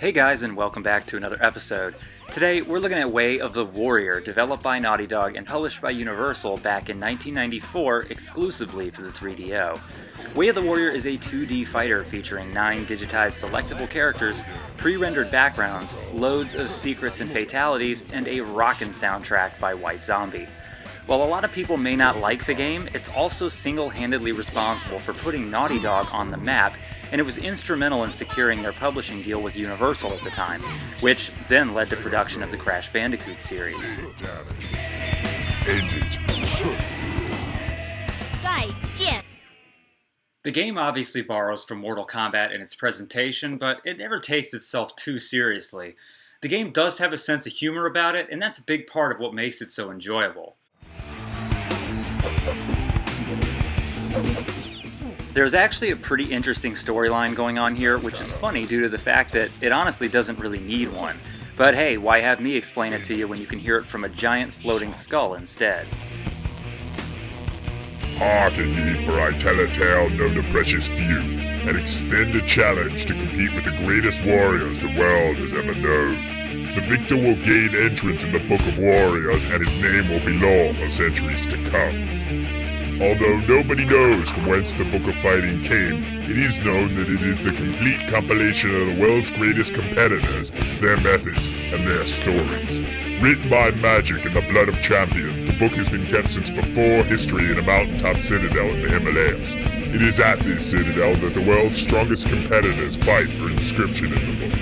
Hey guys, and welcome back to another episode. Today we're looking at Way of the Warrior, developed by Naughty Dog and published by Universal back in 1994 exclusively for the 3DO. Way of the Warrior is a 2D fighter featuring 9 digitized selectable characters, pre-rendered backgrounds, loads of secrets and fatalities, and a rockin' soundtrack by White Zombie. While a lot of people may not like the game, it's also single-handedly responsible for putting Naughty Dog on the map, and it was instrumental in securing their publishing deal with Universal at the time, which then led to production of the Crash Bandicoot series. The game obviously borrows from Mortal Kombat in its presentation, but it never takes itself too seriously. The game does have a sense of humor about it, and that's a big part of what makes it so enjoyable. There's actually a pretty interesting storyline going on here, which is funny due to the fact that it honestly doesn't really need one. But hey, why have me explain it to you when you can hear it from a giant floating skull instead? Hearken ye, for I tell a tale known to precious few, and extend a challenge to compete with the greatest warriors the world has ever known. The victor will gain entrance in the Book of Warriors, and his name will be law for centuries to come. Although nobody knows from whence the Book of Fighting came, it is known that it is the complete compilation of the world's greatest competitors, their methods, and their stories. Written by magic and the blood of champions, the book has been kept since before history in a mountaintop citadel in the Himalayas. It is at this citadel that the world's strongest competitors fight for inscription in the book.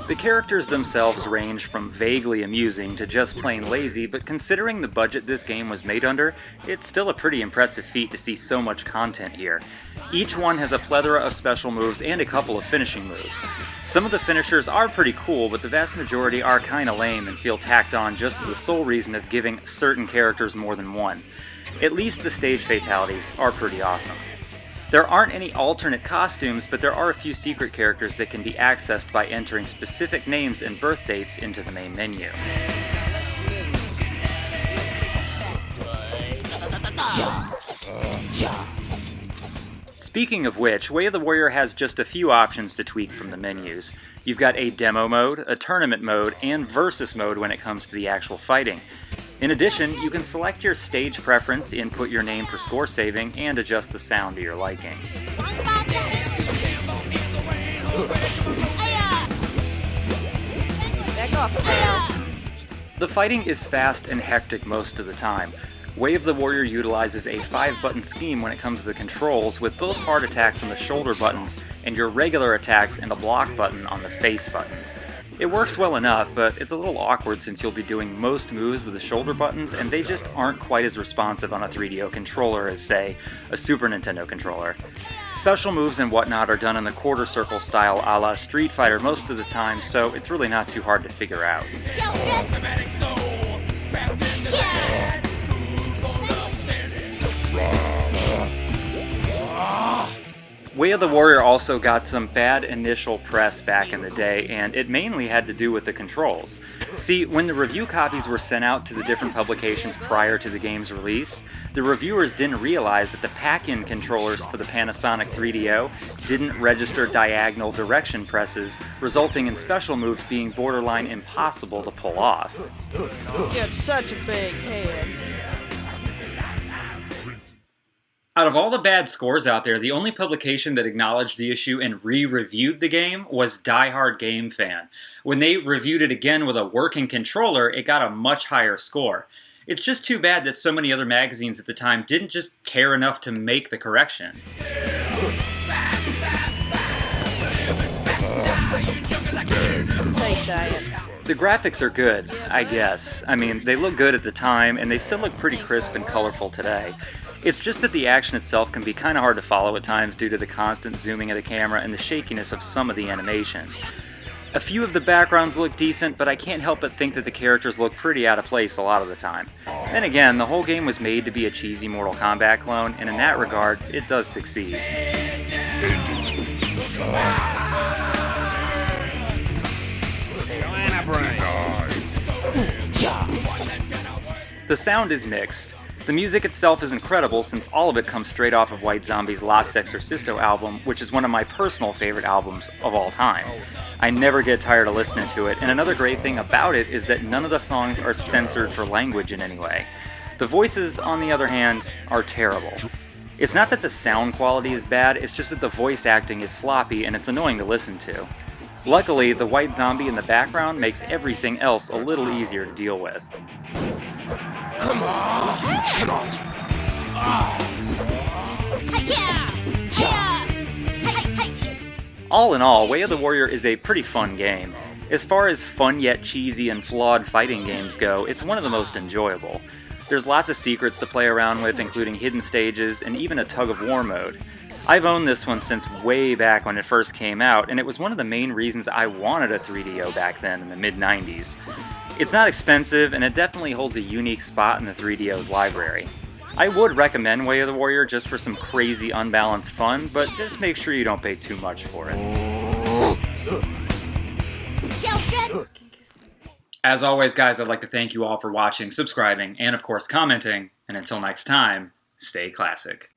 The characters themselves range from vaguely amusing to just plain lazy, but considering the budget this game was made under, it's still a pretty impressive feat to see so much content here. Each one has a plethora of special moves and a couple of finishing moves. Some of the finishers are pretty cool, but the vast majority are kinda lame and feel tacked on just for the sole reason of giving certain characters more than one. At least the stage fatalities are pretty awesome. There aren't any alternate costumes, but there are a few secret characters that can be accessed by entering specific names and birth dates into the main menu. Speaking of which, Way of the Warrior has just a few options to tweak from the menus. You've got a demo mode, a tournament mode, and versus mode when it comes to the actual fighting. In addition, you can select your stage preference, input your name for score saving, and adjust the sound to your liking. The fighting is fast and hectic most of the time. Way of the Warrior utilizes a 5-button scheme when it comes to the controls, with both hard attacks on the shoulder buttons and your regular attacks and the block button on the face buttons. It works well enough, but it's a little awkward since you'll be doing most moves with the shoulder buttons, and they just aren't quite as responsive on a 3DO controller as, say, a Super Nintendo controller. Special moves and whatnot are done in the quarter circle style a la Street Fighter most of the time, so it's really not too hard to figure out. Way of the Warrior also got some bad initial press back in the day, and it mainly had to do with the controls. See, when the review copies were sent out to the different publications prior to the game's release, the reviewers didn't realize that the pack-in controllers for the Panasonic 3DO didn't register diagonal direction presses, resulting in special moves being borderline impossible to pull off. You have such a big head. Out of all the bad scores out there, the only publication that acknowledged the issue and re-reviewed the game was Die Hard Game Fan. When they reviewed it again with a working controller, it got a much higher score. It's just too bad that so many other magazines at the time didn't just care enough to make the correction. The graphics are good, I guess. I mean, they look good at the time, and they still look pretty crisp and colorful today. It's just that the action itself can be kind of hard to follow at times due to the constant zooming of the camera and the shakiness of some of the animation. A few of the backgrounds look decent, but I can't help but think that the characters look pretty out of place a lot of the time. Then again, the whole game was made to be a cheesy Mortal Kombat clone, and in that regard, it does succeed. The sound is mixed. The music itself is incredible since all of it comes straight off of White Zombie's Las Exorcisto album, which is one of my personal favorite albums of all time. I never get tired of listening to it, and another great thing about it is that none of the songs are censored for language in any way. The voices, on the other hand, are terrible. It's not that the sound quality is bad, it's just that the voice acting is sloppy and it's annoying to listen to. Luckily, the White Zombie in the background makes everything else a little easier to deal with. Come on! Come on! All in all, Way of the Warrior is a pretty fun game. As far as fun yet cheesy and flawed fighting games go, it's one of the most enjoyable. There's lots of secrets to play around with, including hidden stages and even a tug-of-war mode. I've owned this one since way back when it first came out, and it was one of the main reasons I wanted a 3DO back then in the mid-90s. It's not expensive, and it definitely holds a unique spot in the 3DO's library. I would recommend Way of the Warrior just for some crazy unbalanced fun, but just make sure you don't pay too much for it. As always, guys, I'd like to thank you all for watching, subscribing, and of course commenting, and until next time, stay classic.